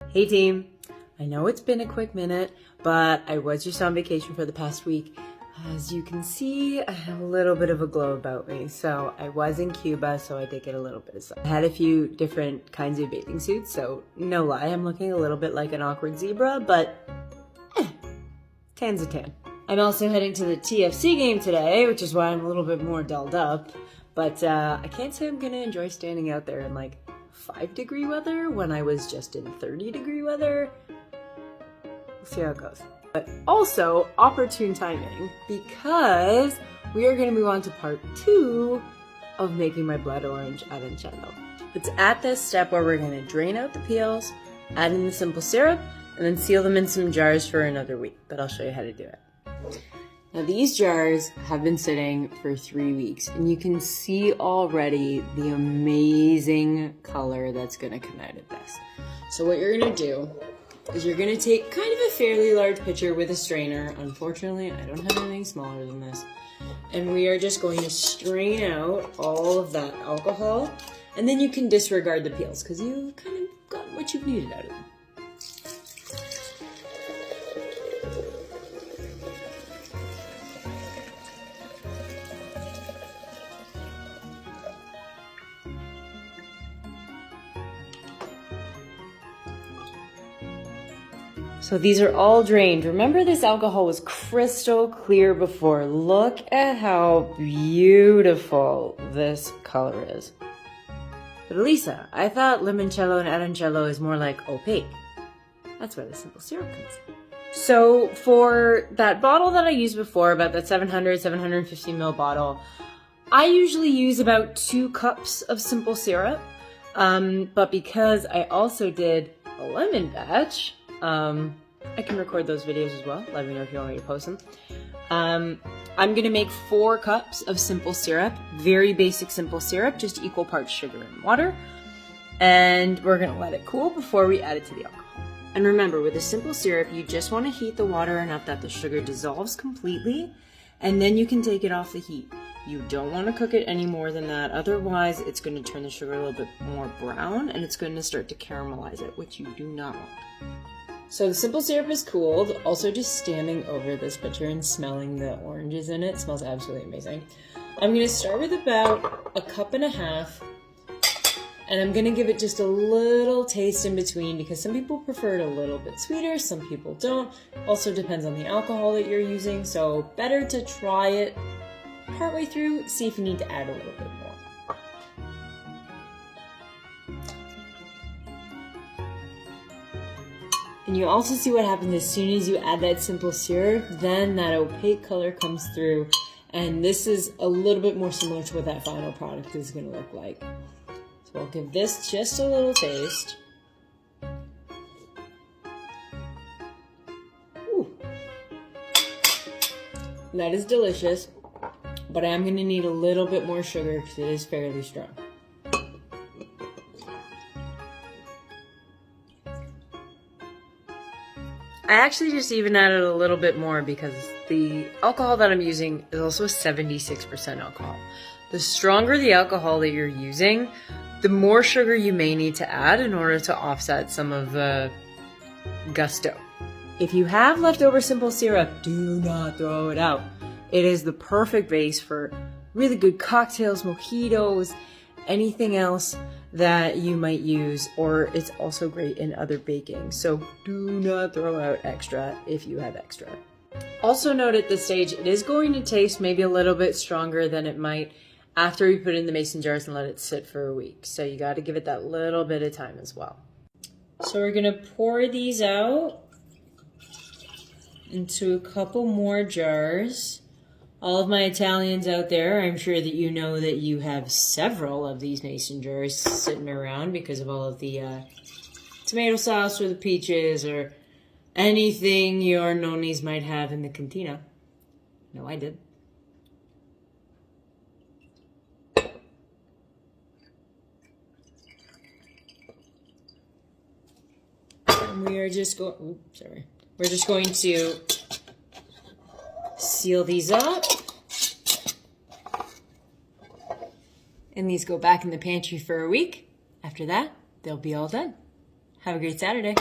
Hey team, I know it's been a quick minute, but I was just on vacation for the past week. As you can see, I have a little bit of a glow about me. So I was in Cuba, so I did get a little bit of sun. I had a few different kinds of bathing suits, so no lie, I'm looking a little bit like an awkward zebra, but tan's a tan. I'm also heading to the TFC game today, which is why I'm a little bit more dolled up. But I can't say I'm gonna enjoy standing out there in like 5-degree weather when I was just in 30-degree weather. We'll see how it goes. But also, opportune timing, because we are gonna move on to part 2 of making my Blood Orange Arancello. It's at this step where we're gonna drain out the peels, add in the simple syrup, and then seal them in some jars for another week, but I'll show you how to do it. Now these jars have been sitting for 3 weeks, and you can see already the amazing color that's gonna come out of this. So what you're gonna do is you're gonna take kind of a fairly large pitcher with a strainer. Unfortunately, I don't have anything smaller than this. And we are just going to strain out all of that alcohol, and then you can disregard the peels because you kind of got what you've needed out of them. So these are all drained. Remember, this alcohol was crystal clear before. Look at how beautiful this color is. But Elisa, I thought limoncello and arancello is more like opaque. That's where the simple syrup comes in. So for that bottle that I used before, about that 750 ml bottle, I usually use about 2 cups of simple syrup. But because I also did a lemon batch, I can record those videos as well. Let me know if you want me to post them. I'm gonna make 4 cups of simple syrup, very basic simple syrup, just equal parts sugar and water. And we're gonna let it cool before we add it to the alcohol. And remember, with a simple syrup, you just wanna heat the water enough that the sugar dissolves completely, and then you can take it off the heat. You don't wanna cook it any more than that, otherwise it's gonna turn the sugar a little bit more brown and it's gonna start to caramelize it, which you do not want. So the simple syrup is cooled. Also, just standing over this pitcher and smelling the oranges in it smells absolutely amazing. I'm gonna start with about 1.5 cups, and I'm gonna give it just a little taste in between because some people prefer it a little bit sweeter, some people don't. Also depends on the alcohol that you're using, so better to try it partway through, see if you need to add a little bit more. And you also see what happens as soon as you add that simple syrup, then that opaque color comes through. And this is a little bit more similar to what that final product is gonna look like. So I'll give this just a little taste. Ooh. That is delicious, but I am gonna need a little bit more sugar because it is fairly strong. I actually just even added a little bit more because the alcohol that I'm using is also 76% alcohol. The stronger the alcohol that you're using, the more sugar you may need to add in order to offset some of the gusto. If you have leftover simple syrup, do not throw it out. It is the perfect base for really good cocktails, mojitos, anything else that you might use, or it's also great in other baking. So do not throw out extra if you have extra. Also note at this stage, it is going to taste maybe a little bit stronger than it might after we put it in the mason jars and let it sit for a week. So you got to give it that little bit of time as well. So we're gonna pour these out into a couple more jars. All of my Italians out there, I'm sure that you know that you have several of these mason jars sitting around because of all of the tomato sauce or the peaches or anything your nonnies might have in the cantina. No, I did. And we are just going, we're just going to seal these up. And these go back in the pantry for a week. After that, they'll be all done. Have a great Saturday.